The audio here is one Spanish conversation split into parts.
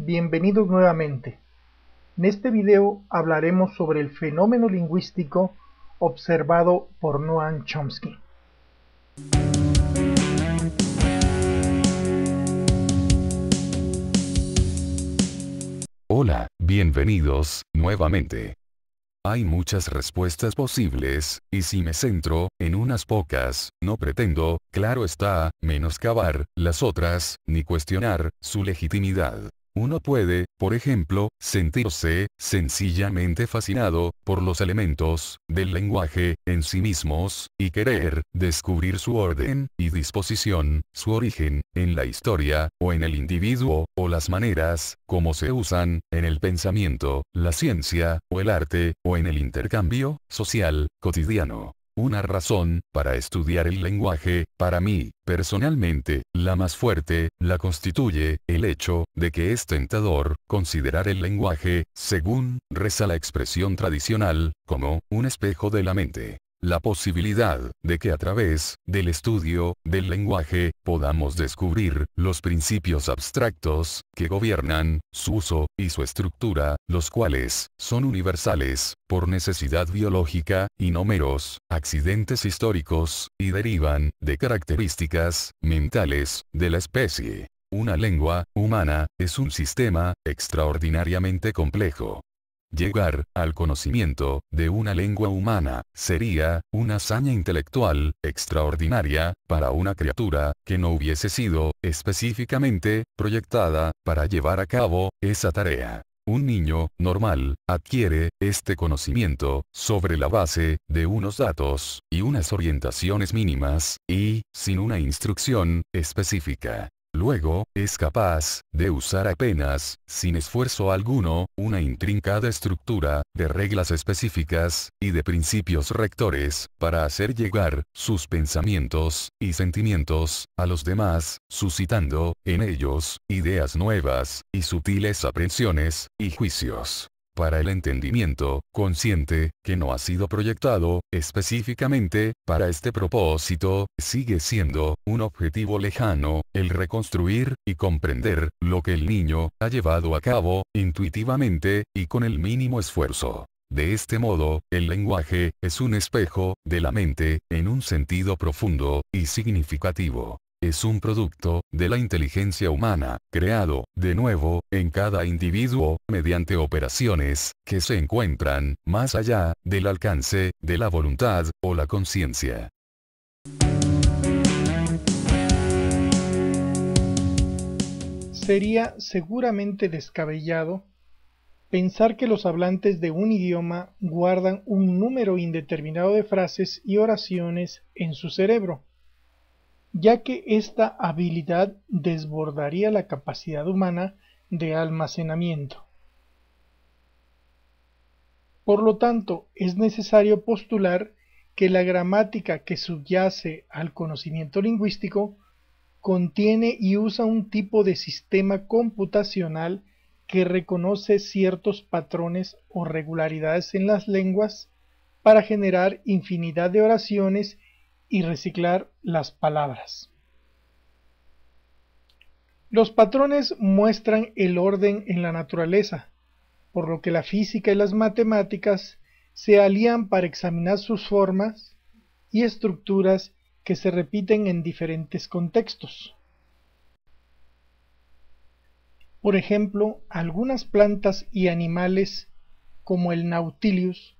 Bienvenidos nuevamente. En este video hablaremos sobre el fenómeno lingüístico observado por Noam Chomsky. Hola, bienvenidos nuevamente. Hay muchas respuestas posibles, y si me centro en unas pocas, no pretendo, claro está, menoscabar las otras, ni cuestionar su legitimidad. Uno puede, por ejemplo, sentirse sencillamente fascinado por los elementos del lenguaje en sí mismos, y querer descubrir su orden y disposición, su origen, en la historia, o en el individuo, o las maneras, como se usan, en el pensamiento, la ciencia, o el arte, o en el intercambio social cotidiano. Una razón para estudiar el lenguaje, para mí, personalmente, la más fuerte, la constituye el hecho de que es tentador considerar el lenguaje, según reza la expresión tradicional, como un espejo de la mente. La posibilidad de que a través del estudio del lenguaje podamos descubrir los principios abstractos que gobiernan su uso y su estructura, los cuales son universales por necesidad biológica y no meros accidentes históricos, y derivan de características mentales de la especie. Una lengua humana es un sistema extraordinariamente complejo. Llegar al conocimiento de una lengua humana sería una hazaña intelectual extraordinaria para una criatura que no hubiese sido específicamente proyectada para llevar a cabo esa tarea. Un niño normal adquiere este conocimiento sobre la base de unos datos y unas orientaciones mínimas, y sin una instrucción específica. Luego, es capaz de usar apenas, sin esfuerzo alguno, una intrincada estructura de reglas específicas y de principios rectores para hacer llegar sus pensamientos y sentimientos a los demás, suscitando en ellos ideas nuevas y sutiles aprehensiones y juicios. Para el entendimiento consciente, que no ha sido proyectado específicamente para este propósito, sigue siendo un objetivo lejano el reconstruir y comprender lo que el niño ha llevado a cabo intuitivamente y con el mínimo esfuerzo. De este modo, el lenguaje es un espejo de la mente en un sentido profundo y significativo. Es un producto de la inteligencia humana, creado, de nuevo, en cada individuo, mediante operaciones que se encuentran más allá del alcance de la voluntad o la conciencia. Sería seguramente descabellado pensar que los hablantes de un idioma guardan un número indeterminado de frases y oraciones en su cerebro, ya que esta habilidad desbordaría la capacidad humana de almacenamiento. Por lo tanto, es necesario postular que la gramática que subyace al conocimiento lingüístico contiene y usa un tipo de sistema computacional que reconoce ciertos patrones o regularidades en las lenguas para generar infinidad de oraciones y reciclar las palabras. Los patrones muestran el orden en la naturaleza, por lo que la física y las matemáticas se alían para examinar sus formas y estructuras que se repiten en diferentes contextos. Por ejemplo, algunas plantas y animales, como el Nautilus,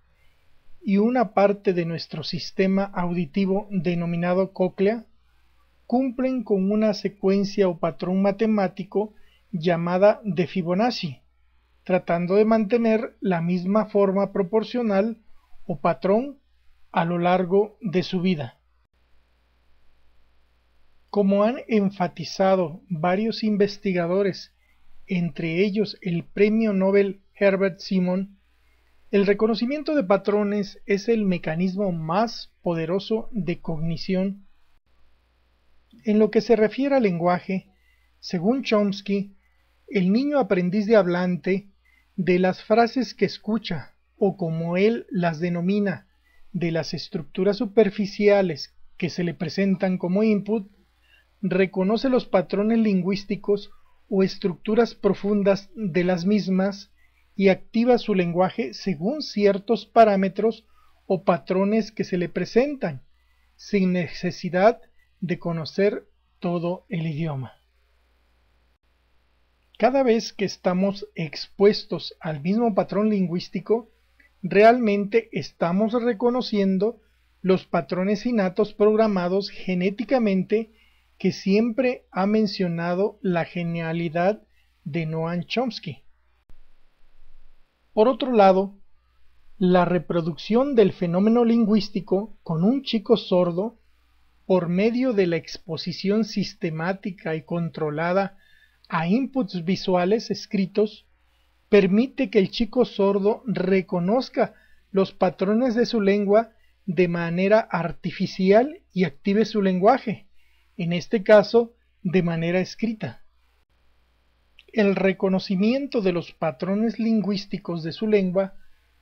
y una parte de nuestro sistema auditivo denominado cóclea, cumplen con una secuencia o patrón matemático llamada de Fibonacci, tratando de mantener la misma forma proporcional o patrón a lo largo de su vida. Como han enfatizado varios investigadores, entre ellos el premio Nobel Herbert Simon, el reconocimiento de patrones es el mecanismo más poderoso de cognición. En lo que se refiere al lenguaje, según Chomsky, el niño aprendiz de hablante, de las frases que escucha, o como él las denomina, de las estructuras superficiales que se le presentan como input, reconoce los patrones lingüísticos o estructuras profundas de las mismas y activa su lenguaje según ciertos parámetros o patrones que se le presentan, sin necesidad de conocer todo el idioma. Cada vez que estamos expuestos al mismo patrón lingüístico, realmente estamos reconociendo los patrones innatos programados genéticamente que siempre ha mencionado la genialidad de Noam Chomsky. Por otro lado, la reproducción del fenómeno lingüístico con un chico sordo por medio de la exposición sistemática y controlada a inputs visuales escritos permite que el chico sordo reconozca los patrones de su lengua de manera artificial y active su lenguaje, en este caso de manera escrita. El reconocimiento de los patrones lingüísticos de su lengua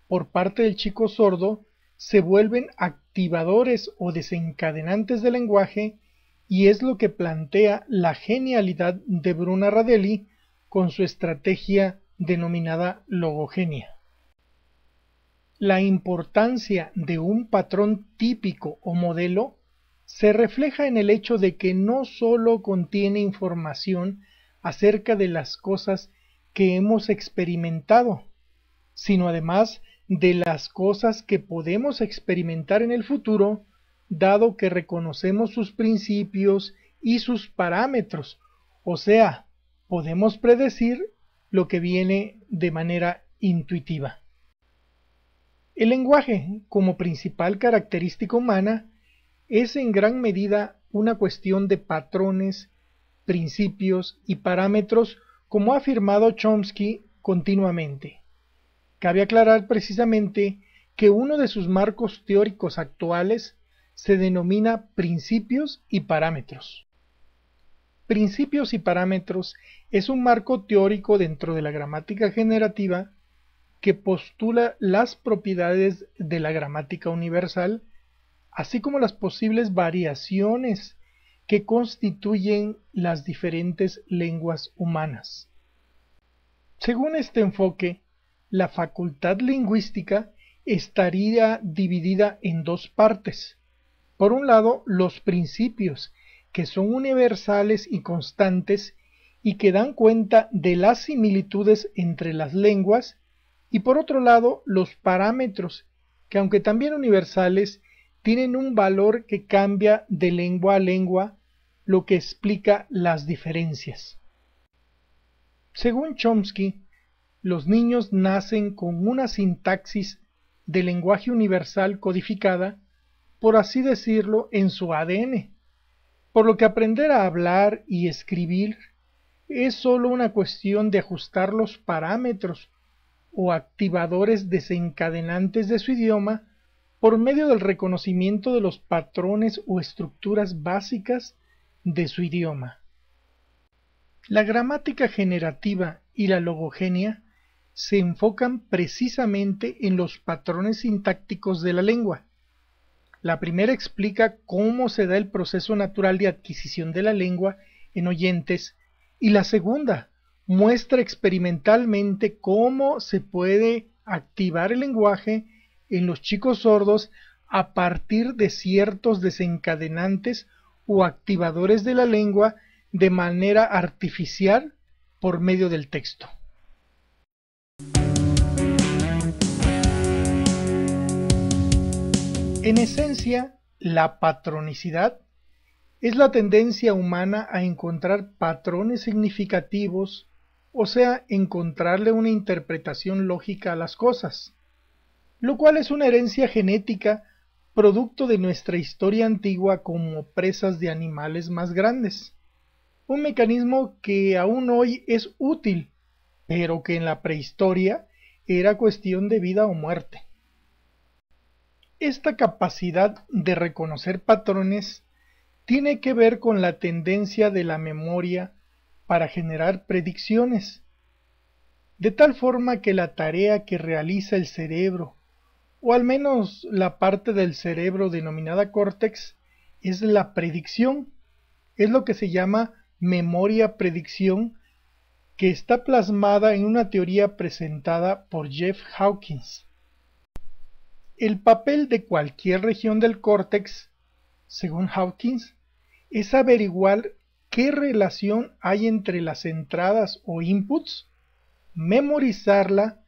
por parte del chico sordo se vuelven activadores o desencadenantes del lenguaje y es lo que plantea la genialidad de Bruna Radelli con su estrategia denominada logogenia. La importancia de un patrón típico o modelo se refleja en el hecho de que no solo contiene información acerca de las cosas que hemos experimentado, sino además de las cosas que podemos experimentar en el futuro, dado que reconocemos sus principios y sus parámetros, o sea, podemos predecir lo que viene de manera intuitiva. El lenguaje, como principal característica humana, es en gran medida una cuestión de patrones, principios y parámetros, como ha afirmado Chomsky continuamente. Cabe aclarar precisamente que uno de sus marcos teóricos actuales se denomina principios y parámetros. Principios y parámetros es un marco teórico dentro de la gramática generativa que postula las propiedades de la gramática universal, así como las posibles variaciones que constituyen las diferentes lenguas humanas. Según este enfoque, la facultad lingüística estaría dividida en dos partes. Por un lado, los principios, que son universales y constantes y que dan cuenta de las similitudes entre las lenguas, y por otro lado, los parámetros, que aunque también universales, tienen un valor que cambia de lengua a lengua, lo que explica las diferencias. Según Chomsky, los niños nacen con una sintaxis de lenguaje universal codificada, por así decirlo, en su ADN, por lo que aprender a hablar y escribir es solo una cuestión de ajustar los parámetros o activadores desencadenantes de su idioma por medio del reconocimiento de los patrones o estructuras básicas de su idioma. La gramática generativa y la logogenia se enfocan precisamente en los patrones sintácticos de la lengua. La primera explica cómo se da el proceso natural de adquisición de la lengua en oyentes y la segunda muestra experimentalmente cómo se puede activar el lenguaje en los chicos sordos a partir de ciertos desencadenantes o activadores de la lengua de manera artificial por medio del texto. En esencia, la patronicidad es la tendencia humana a encontrar patrones significativos, o sea, encontrarle una interpretación lógica a las cosas, lo cual es una herencia genética producto de nuestra historia antigua como presas de animales más grandes, un mecanismo que aún hoy es útil, pero que en la prehistoria era cuestión de vida o muerte. Esta capacidad de reconocer patrones tiene que ver con la tendencia de la memoria para generar predicciones, de tal forma que la tarea que realiza el cerebro, o al menos la parte del cerebro denominada córtex, es la predicción, es lo que se llama memoria predicción, que está plasmada en una teoría presentada por Jeff Hawkins. El papel de cualquier región del córtex, según Hawkins, es averiguar qué relación hay entre las entradas o inputs, memorizarla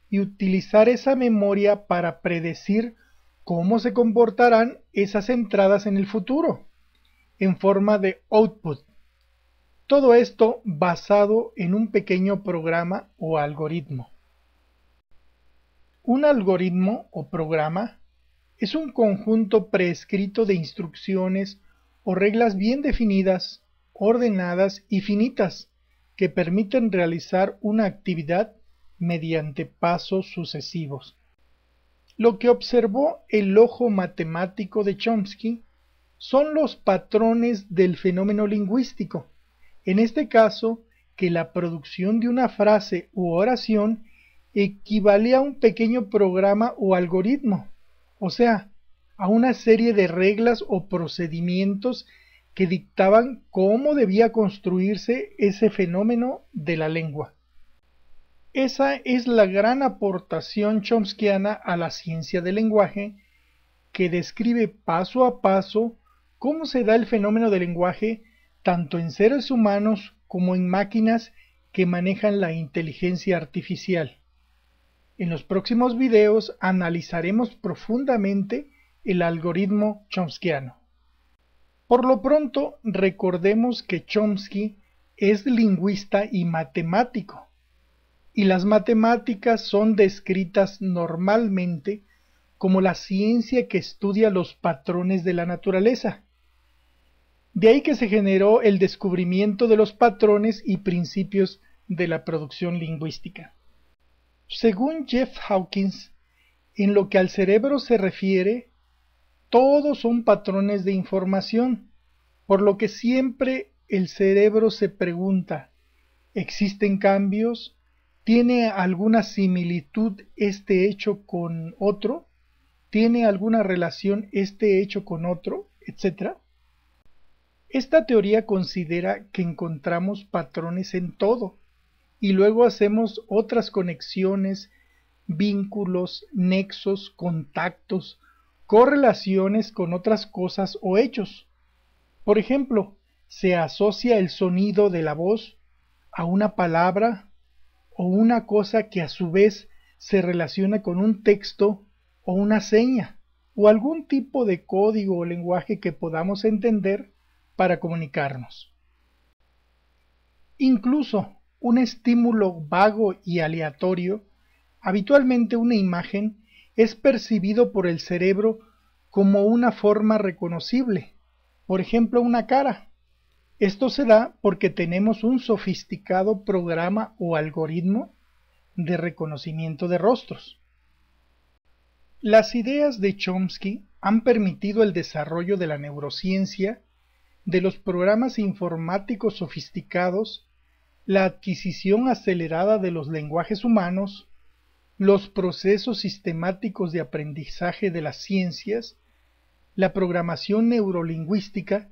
y utilizar esa memoria para predecir cómo se comportarán esas entradas en el futuro, en forma de output. Todo esto basado en un pequeño programa o algoritmo. Un algoritmo o programa es un conjunto preescrito de instrucciones o reglas bien definidas, ordenadas y finitas que permiten realizar una actividad mediante pasos sucesivos. Lo que observó el ojo matemático de Chomsky son los patrones del fenómeno lingüístico, en este caso que la producción de una frase u oración equivale a un pequeño programa o algoritmo, o sea, a una serie de reglas o procedimientos que dictaban cómo debía construirse ese fenómeno de la lengua. Esa es la gran aportación chomskiana a la ciencia del lenguaje, que describe paso a paso cómo se da el fenómeno del lenguaje tanto en seres humanos como en máquinas que manejan la inteligencia artificial. En los próximos videos analizaremos profundamente el algoritmo chomskiano. Por lo pronto, recordemos que Chomsky es lingüista y matemático, y las matemáticas son descritas normalmente como la ciencia que estudia los patrones de la naturaleza. De ahí que se generó el descubrimiento de los patrones y principios de la producción lingüística. Según Jeff Hawkins, en lo que al cerebro se refiere, todos son patrones de información, por lo que siempre el cerebro se pregunta, ¿existen cambios? ¿Tiene alguna similitud este hecho con otro? ¿Tiene alguna relación este hecho con otro? Etcétera. Esta teoría considera que encontramos patrones en todo, y luego hacemos otras conexiones, vínculos, nexos, contactos, correlaciones con otras cosas o hechos. Por ejemplo, se asocia el sonido de la voz a una palabra o una cosa que a su vez se relaciona con un texto o una seña o algún tipo de código o lenguaje que podamos entender para comunicarnos. Incluso un estímulo vago y aleatorio, habitualmente una imagen, es percibido por el cerebro como una forma reconocible, por ejemplo una cara. Esto se da porque tenemos un sofisticado programa o algoritmo de reconocimiento de rostros. Las ideas de Chomsky han permitido el desarrollo de la neurociencia, de los programas informáticos sofisticados, la adquisición acelerada de los lenguajes humanos, los procesos sistemáticos de aprendizaje de las ciencias, la programación neurolingüística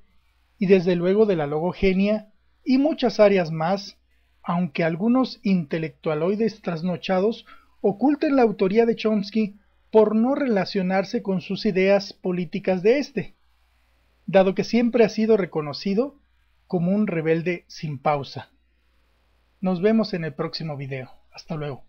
y desde luego de la logogenia y muchas áreas más, aunque algunos intelectualoides trasnochados oculten la autoría de Chomsky por no relacionarse con sus ideas políticas de este, dado que siempre ha sido reconocido como un rebelde sin pausa. Nos vemos en el próximo video. Hasta luego.